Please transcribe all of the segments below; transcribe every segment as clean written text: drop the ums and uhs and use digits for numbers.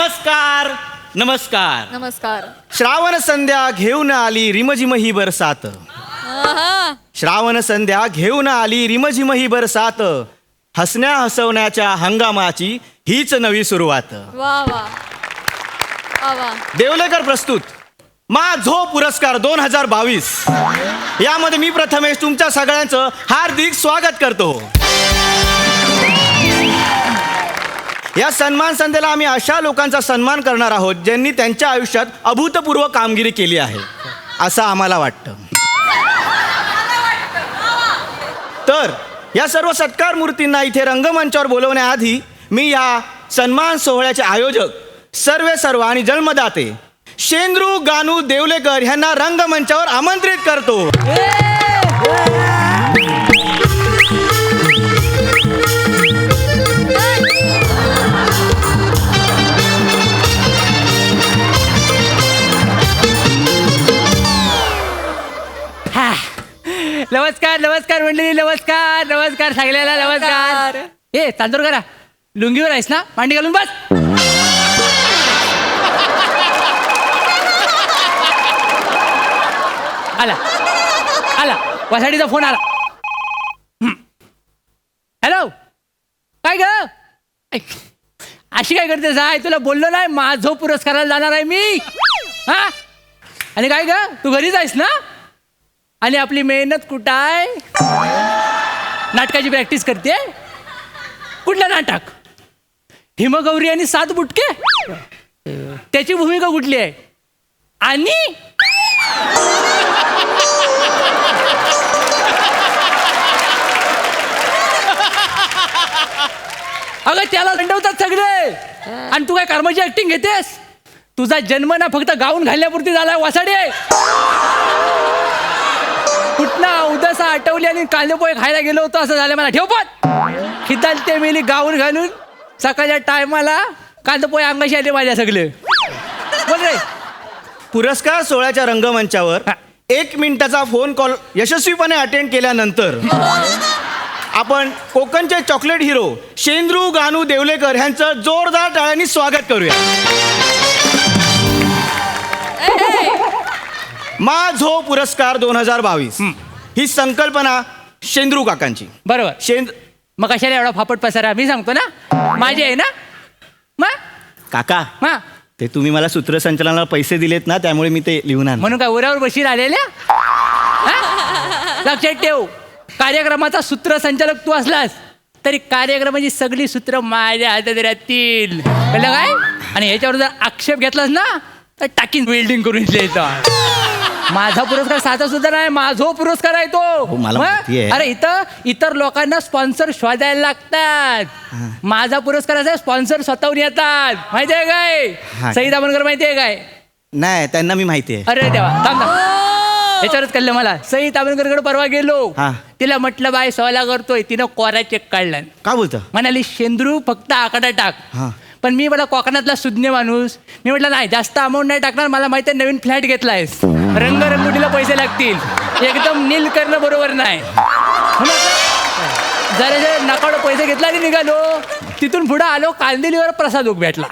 नमस्कार नमस्कार. नमस्कार. श्रावण संध्या घेऊन आली रिमझिम ही बरसात. आहा. श्रावण संध्या घेऊन आली रिमझिम ही बरसात. हसण्या हसवण्याच्या हंगामाची हीच नवी सुरुवात. वा वा वा वा. देवलेकर प्रस्तुत मा झो पुरस्कार 2022. यामध्ये मी प्रथमेश तुमच्या सगळ्यांचं हार्दिक स्वागत करतो. या सन्मान संध्येला आम्ही अशा लोकांचा सन्मान करणार आहोत ज्यांनी त्यांच्या आयुष्यात अभूतपूर्व कामगिरी केली आहे असं आम्हाला वाटतं. तर या सर्व सत्कार मूर्तींना इथे रंगमंचावर बोलवण्याआधी मी या सन्मान सोहळ्याचे आयोजक सर्व आणि जन्मदाते शेंद्रू गानू देवलेकर यांना रंगमंचावर आमंत्रित करतो. नमस्कार नमस्कार मंडळी, नमस्कार नमस्कार सगळ्याला नमस्कार. ए तांदूर करा, लुंगीवर आहेस ना, मांडी घालून बस. आला आला वासाडीचा फोन आला. हॅलो, काय ग अशी काय करतेस? आहे तुला बोललो नाही माझो पुरस्काराला जाणार आहे मी. हा आणि काय ग तू घरीच आहेस ना? आणि आपली मेहनत कुठं आहे? नाटकाची प्रॅक्टिस करते. कुठलं नाटक? हिमगौरी आणि 7 बुटके. त्याची भूमिका कुठली आहे? आणि अगं त्याला दंडवतात सगळे आणि तू काय कर्माची ऍक्टिंग घेतेस? तुझा जन्म ना फक्त गाऊन घालण्यापुरती झालाय वासाडे. कुठला उदासा आठवली आणि कांदे पोहे खायला गेलो होतो असं झालं मला. ठेव पण खिदाल ते मेली गाऊन घालून सकाळच्या टायमाला कांदे पोहे अंगाशी आले माझ्या सगळे. बोल रे. पुरस्कार सोहळ्याच्या रंगमंचावर 1 मिनिटाचा फोन कॉल यशस्वीपणे अटेंड केल्यानंतर आपण कोकणचे चॉकलेट हिरो शेंद्रू गानू देवलेकर यांचं जोरदार टाळ्यांनी स्वागत करूया. मा झो पुरस्कार 2022 ही संकल्पना शेंद्रू काकांची. बरोबर. मग कशाला एवढा फापट पसारा? मी सांगतो ना माझी आहे ना. मग काका हा ते तुम्ही मला सूत्रसंचालनाला पैसे दिलेत ना, त्यामुळे मी ते लिहून आणलं. म्हणून काय उरावर बशीर आलेल्या? लक्षात ठेव, कार्यक्रमाचा सूत्रसंचालक तू असलास तरी कार्यक्रमाची सगळी सूत्र माझ्या हातात राहतील. कळलं काय? आणि ह्याच्यावर जर आक्षेप घेतलास ना तर टाकीन वेल्डिंग करून द्यायचा. माझा पुरस्कार साधा सुद्धा नाही, माझो पुरस्कार आहे तो. मला माहिती आहे. अरे इतर लोकांना स्पॉन्सर शोधायला लागतात. माझा पुरस्कार असा स्पॉन्सर स्वतःहून येतात. माहिती आहे काय? सई दामनकर माहिती आहे काय? नाही, त्यांना मी माहिती आहे. अरे देवा, थांब याच्यावरच कळलं मला. सई दामनकरकडे परवा गेलो. तिला म्हटलं बाय सोला करतोय. तिनं कोरा चेक काढला. का बोलतं? म्हणाली शेंद्रू फक्त आकडा टाक. पण मी मला कोकणातला सुज्ञ माणूस, मी म्हटलं नाही जास्त अमाऊंट नाही टाकणार. मला माहिती आहे नवीन फ्लॅट घेतलायस, रंगरंगोटीला पैसे लागतील, एकदम नील करणं बरोबर नाही. जरा नकाडो पैसे घेतला आणि निघालो. तिथून पुढे आलो कांदिलीवर प्रसाद ओक भेटला.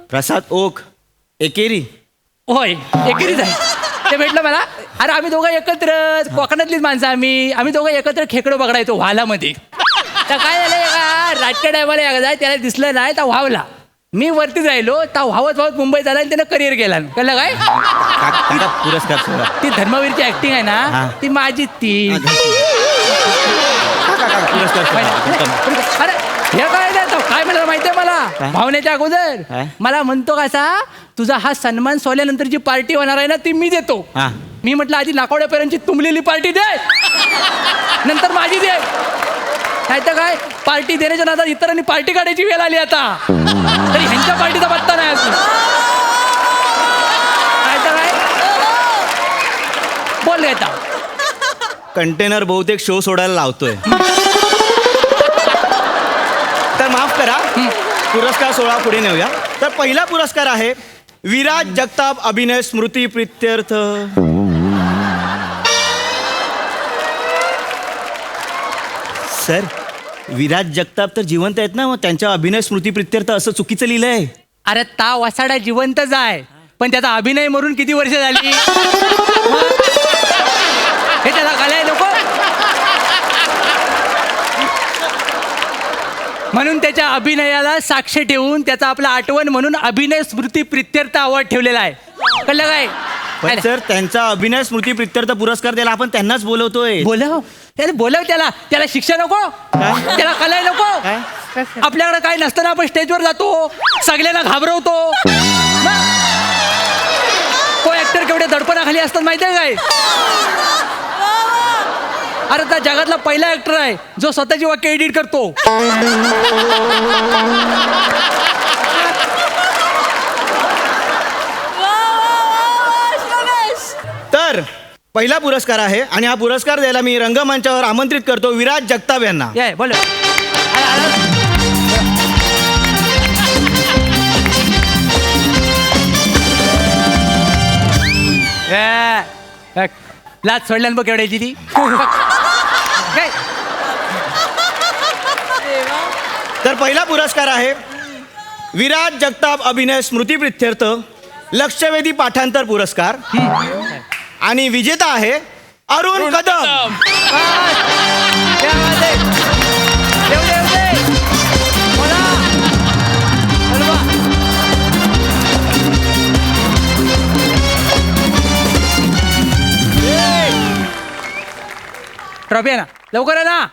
प्रसाद ओक एकेरी? होय एकेरीच आहे. ते भेटलं मला. अरे आम्ही दोघं एकत्र, कोकणातलीच माणसं आम्ही दोघं एकत्र खेकडो पकडायचो व्हालामध्ये. तर काय झालं का राजच्या टायमाला एकदा त्याला दिसलं नाही तर व्हावला. मी वरती राहिलो तर व्हावत मुंबईत आला आणि त्यानं करिअर केला. कळलं काय? पुरस्कार सोहळा ती धर्मवीरची ऍक्टिंग आहे ना ती माझी. ती अरे हे काय नाही काय म्हणाला माहितीये मला? भावनेच्या अगोदर मला म्हणतो कसा तुझा हा सन्मान सोहळ्यानंतरची पार्टी होणार आहे ना ती मी देतो. मी म्हटलं आधी नाकोड्यापर्यंतची तुंबलेली पार्टी दे, नंतर माझी दे. नाही तर काय पार्टी देण्याच्या नादात इतरांनी पार्टी काढायची वेळ आली आता. तरी ह्यांच्या पार्टीचा पत्ता नाही अजून. नाही तर काय बोल घेता. कंटेनर बहुतेक शो सोडायला लावतोय. तर माफ करा, पुरस्कार सोहळा पुढे नेऊया. तर पहिला पुरस्कार आहे विराज जगताप अभिनय स्मृती प्रित्यर्थ. सर, विराज जगताप तर जिवंत आहेत ना, मग त्यांच्या अभिनय स्मृती प्रित्यर्थ असं चुकीचं लिहिलंय. अरे ता वसाडा जिवंतच आहे, पण त्याचा अभिनय मरून किती वर्ष झाली हे त्याला कळाय नको. म्हणून त्याच्या अभिनयाला साक्ष ठेवून त्याचा आपला आठवण म्हणून अभिनय स्मृती प्रित्यर्थ अवॉर्ड ठेवलेला आहे. कळलं काय? पण सर त्यांचा अभिनय स्मृती प्रित्यर्थ पुरस्कार द्यायला आपण त्यांनाच बोलवतोय. बोलव त्याला शिक्षा नको, त्याला कलाय नको. आपल्याकडे काय नसताना आपण स्टेजवर जातो, सगळ्यांना घाबरवतो. को ऍक्टर केवढे दडपणाखाली असतात माहितीये काय? अरे त्या जगातला पहिला ऍक्टर आहे जो स्वतःची वाक्य एडिट करतो. तर पहिला पुरस्कार आहे आणि हा पुरस्कार द्यायला मी रंगमंचावर आमंत्रित करतो विराज जगताप यांना. बोल. लाच सोडल्यान बघ केवढ्याची ती. काय? तर पहिला पुरस्कार आहे विराज जगताप अभिनय स्मृती प्रित्यर्थ लक्षवेधी पाठांतर पुरस्कार आणि विजेता आहे अरुण कदम. ट्रॉफी आहे ना, लवकर आहे ना.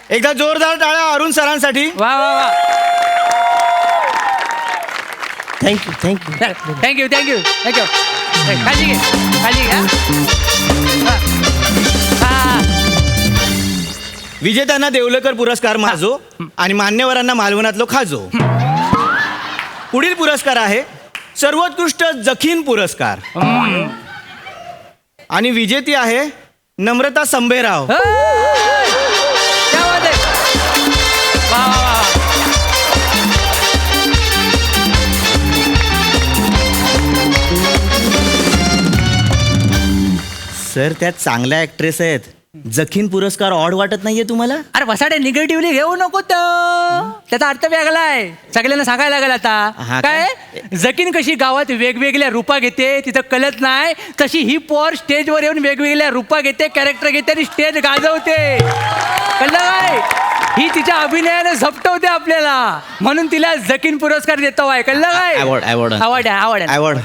एकदा जोरदार टाळ्या अरुण सरांसाठी. वा वा वा. Thank you thank you. Thank you thank you thank you. काळजी घे, काळजी घ्या. विजेत्यांना देवलेकर पुरस्कार माझो आणि मान्यवरांना मालवणातलो खाजो. पुढील पुरस्कार आहे सर्वोत्कृष्ट जखीन पुरस्कार आणि विजेती आहे नम्रता संभेराव. सर त्यात चांगल्या ऍक्ट्रेस आहेत. जखीन पुरस्कार ऑड वाटत नाहीये तुम्हाला? अरे वसाडे निगेटिव्हली घेऊ नको. त्याचा अर्थ वेगळा आहे, सगळ्यांना सांगायला लागेल आता. काय जखीन कशी गावात वेगवेगळ्या रूपा घेते तिथं कळत नाही, तशी ही पोर स्टेजवर येऊन वेगवेगळ्या रूपा घेते, कॅरेक्टर घेते आणि स्टेज गाजवते. कळलं काय? ही तिच्या अभिनयाने झपटवते आपल्याला, म्हणून तिला जखीन पुरस्कार देतो आहे. कळलं काय? आवड आवड आवड आवड आवड.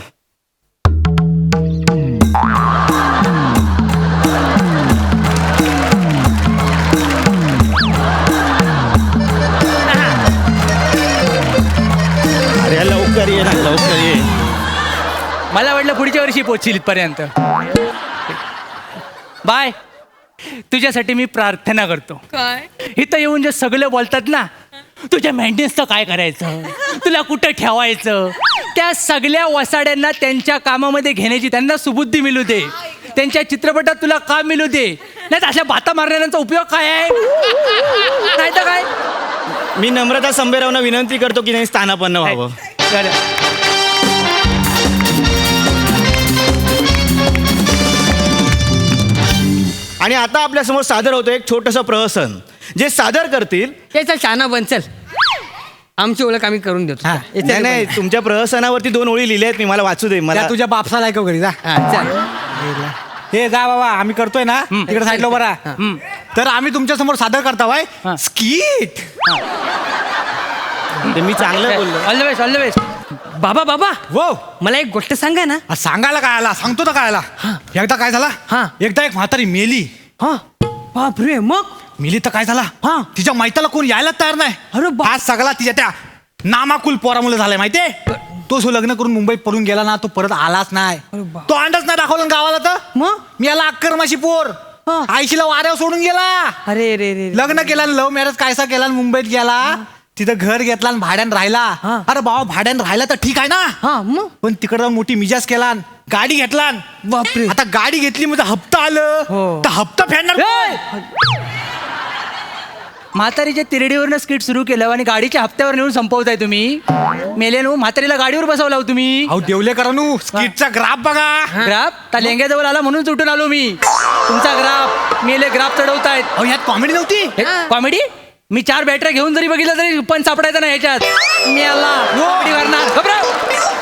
अरे लवकर ये ना, लवकर ये. मला वाटलं पुढच्या वर्षी पोहोचील इथपर्यंत. बाय. तुझ्यासाठी मी प्रार्थना करतो. काय? इथं येऊन जे सगळं बोलतात ना, तुझ्या मेंटेन्सचं काय करायचं, तुला कुठं ठेवायचं, त्या सगळ्या वसाड्यांना त्यांच्या कामामध्ये घेण्याची त्यांना सुबुद्धी मिळू दे. त्यांच्या चित्रपटात तुला काम मिळू दे. नाही तर अशा बाता मारणाऱ्यांचा उपयोग काय आहे? नाही तर काय. मी नम्रता संभेरावना विनंती करतो की नाही स्थानापन्न व्हावं. आणि आता आपल्यासमोर सादर होतं एक छोटंसं प्रहसन जे सादर करतील. चल शाना बन, चल. आमची ओळख आम्ही करून देतो. नाही नाही, तुमच्या प्रहसनावरती 2 ओळी लिहिल्या आहेत, मी मला वाचू दे. मला तुझ्या बापसाला ऐकव घरी जा. चल. हे जा बाबा, आम्ही करतोय ना तिकडे साईडला बरा. तर आम्ही तुमच्या समोर सादर करताय स्किट. मी चांगलं बोललो. All the best, all the best. बाबा बाबा, वो मला एक गोष्ट सांगा ना. सांगायला काय आला, सांगतो तर काय आला. एकदा काय झाला, एकदा एक म्हातारी मेली. हा बापरे, मग मेली तर काय झाला, तिच्या माहिताला कोण यायला तयार नाही. अरे बा- आज सगळा तिच्या त्या नामाकुल पोरामुळे झालाय माहितीये. तो जो लग्न करून मुंबईत पळून गेला ना, तो परत आलाच नाही. तो अंडच नाही दाखवला ना गावाला. तर मग मी याला अक्करमाशी पोर आईशीला वाऱ्यावर सोडून गेला. अरे रे रे. लग्न केलं, लव्ह मॅरेज कायसा केला, मुंबईत गेला, तिथं घर घेतला आणि भाड्यानं राहिला. अरे बाबा, भाड्यानं राहिला तर ठीक आहे ना, मग पण तिकडे जाऊन मोठी मिजाज केला, गाडी घेतला. बापरे. आता गाडी घेतली म्हणजे हप्ता आलं हो. तर हप्ता फेडणार कोण? म्हातारीच्या तिरडीवरनं स्किट सुरू केलं आणि गाडीच्या हप्त्यावर नेऊन संपवताय तुम्ही. मेले नो म्हातारीला गाडीवर बसवला हो तुम्ही. अहो देवलेकरांनो स्किटचा ग्राफ बघा. ग्राफ त्या लेंग्याजवळ आला म्हणून सुटून आलो मी. तुमचा ग्राफ मेले ग्राफ चढवतायत. अहो यात कॉमेडी नव्हती. कॉमेडी मी 4 बॅटऱ्या घेऊन जरी बघितलं तरी पण सापडायचं नाही ह्याच्यात. मी आला comedy करणार. घबराव.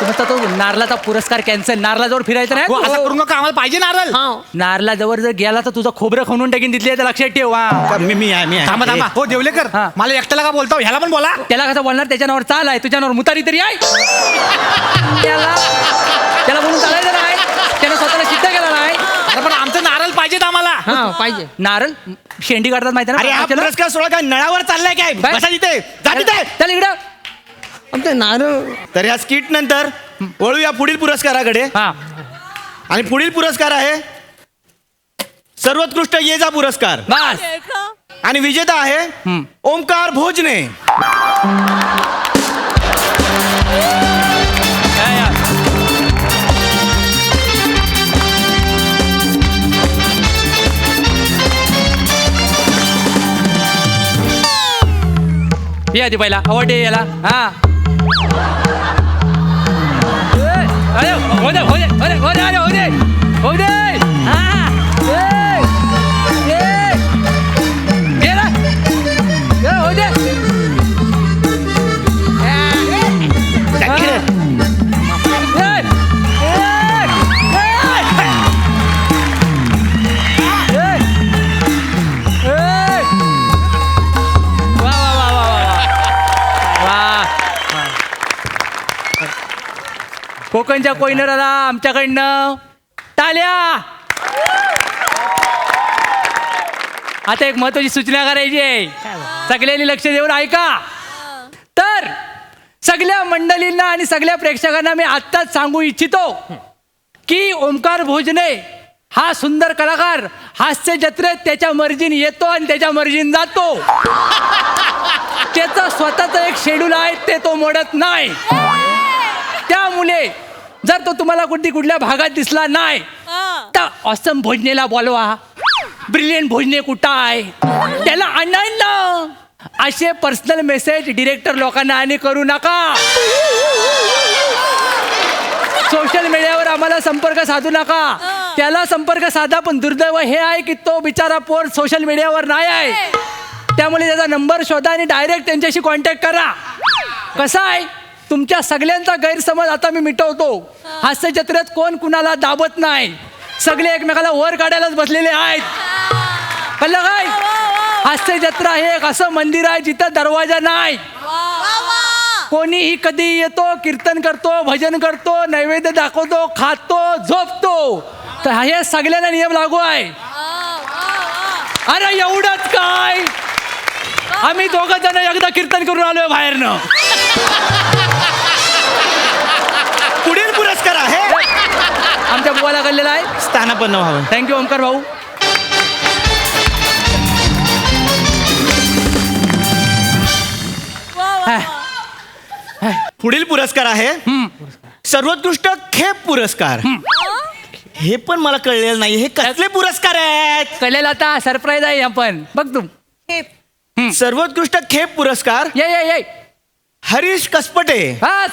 तुमचा तो नारलाचा पुरस्कार कॅन्सल. नारलाजवळ फिरायचं हो, असं नाही. करू नका आम्हाला पाहिजे नारळ. नारला जवळ जर गेला तर तुझं खोबरं खणून टाकीन तिथले लक्षात ठेव. हा. मी आहे थांबा थांबा. हो देवलेकर हा. मला एकट्याला का बोलता ह्याला पण बोला. त्याला कसं बोलणार. त्याच्या नावावर चाल आहे. तुझ्या नावावर मुतारी तरी आहे. त्याला बोलून चालायचं नाही. त्यानं स्वतःला सिद्ध केला नाही. अरे पण आमचं नारळ पाहिजेत आम्हाला. हा पाहिजे. नारळ शेंडी काढतात माहिती अरे हा ना. पुरस्कार सोहळा काय नळावर चाललाय काय? बाय. बसा तिथे, जा तिथे. चल इकडं. आमचं नारळ. तर ह्या स्किट नंतर वळूया पुढील पुरस्काराकडे. हा आणि पुढील पुरस्कार आहे सर्वोत्कृष्ट ये जा पुरस्कार. बस. आणि विजेता आहे ओमकार भोजने. ये आधी पहिला आवड आहे याला. हा अरे हो दे हो दे हो दे हो दे अरे हो दे हो दे. हा गेला हो दे. कोकणच्या कोयनराला आमच्याकडनं टाळ्या. आता एक महत्वाची सूचना करायची आहे. सगळ्यांनी लक्ष देऊन ऐका. तर सगळ्या मंडळींना आणि सगळ्या प्रेक्षकांना मी आत्ताच सांगू इच्छितो की ओमकार भोजने हा सुंदर कलाकार हास्य जत्रेत त्याच्या मर्जीने येतो आणि त्याच्या मर्जीने जातो. त्याचा स्वतःचा एक शेड्यूल आहे ते तो मोडत नाही. त्यामुळे जर तो तुम्हाला कुठल्या भागात दिसला नाही तर ऑसम भोजनेला बोलवा. ब्रिलियंट भोजने कुठं आहे त्याला आणायला ना. असे पर्सनल मेसेज डिरेक्टर लोकांना आणि करू नका. सोशल मीडियावर आम्हाला संपर्क साधू नका. त्याला संपर्क साधा पण दुर्दैव हे आहे की तो बिचारा पोर सोशल मीडियावर नाही आहे. त्यामुळे त्याचा नंबर शोधा आणि डायरेक्ट त्यांच्याशी कॉन्टॅक्ट करा. कसं आहे तुमच्या सगळ्यांचा गैरसमज आता मी मिटवतो. हास्य जत्रेत कोण कुणाला दाबत नाही. सगळे एकमेकाला वर काढायलाच बसलेले आहेत. कळलं काय? हास्य जत्रा हे एक असं मंदिर आहे जिथं दरवाजा नाही. कोणीही कधी येतो, कीर्तन करतो, भजन करतो, नैवेद्य दाखवतो, खातो, झोपतो. तर हे सगळ्यांना नियम लागू आहे. अरे एवढंच काय आम्ही दोघं जण एकदा कीर्तन करून आलोय बाहेरनं. पुढील पुरस्कार आहे आमच्या बुवाला कळलेला आहे. स्थानापन्न व्हावं. थँक्यू ओमकार भाऊ. पुढील पुरस्कार आहे सर्वोत्कृष्ट खेप पुरस्कार. हे पण मला कळलेलं नाही. हे कसले पुरस्कार आहेत? कळलेला आता सरप्राईज आहे. आपण बघ तू सर्वोत्कृष्ट खेप पुरस्कार ये ये ये हरीश कसपटे. बस.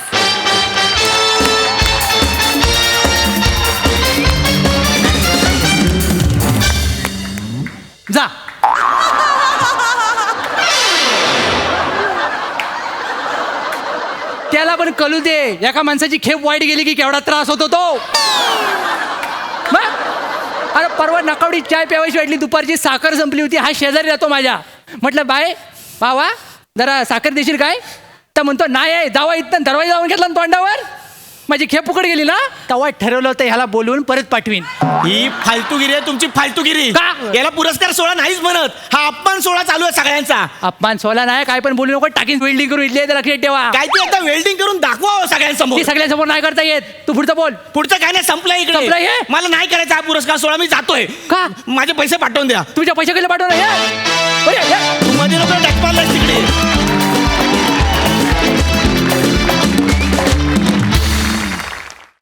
जा. त्याला पण कळू दे एका माणसाची खेप वाईट गेली की केवढा त्रास होतो तो. अरे परवा नकावडी चाय प्यावायची वाटली. दुपारची साखर संपली होती. हा शेजारी राहतो माझ्या. म्हटलं बाय बावा जरा साखर देशील काय? तर म्हणतो नाही आहे. जावा इथं दरवाजा जाऊन घेतला ना तोंडावर. माझी खेप फुकट गेली ना तेव्हा ठरवलं होतं ह्याला बोलवून परत पाठवीन. ही फालतूगिरी आहे तुमची. फालतूगिरी. का? याला पुरस्कार सोहळा नाहीच म्हणत. हा अपमान सोहळा चालू आहे सगळ्यांचा. अपमान सोला नाही काय पण बोलू नको. टाकीन वेल्डिंग करून इथले लक्षात ठेवा. काय ते आता वेल्डिंग करून दाखवा सगळ्यांसमोर. ती सगळ्यांसमोर नाही करता येत. तू पुढचं बोल. पुढचं काय नाही संपलं संपलं इकडे. हे? मला नाही करायचा हा पुरस्कार सोहळा. मी जातोय. का? माझे पैसे पाठवून द्या. तुझ्या पैसे केले पाठवलं हे? तू मध्ये नको टॅक्स मारलास तिकडे.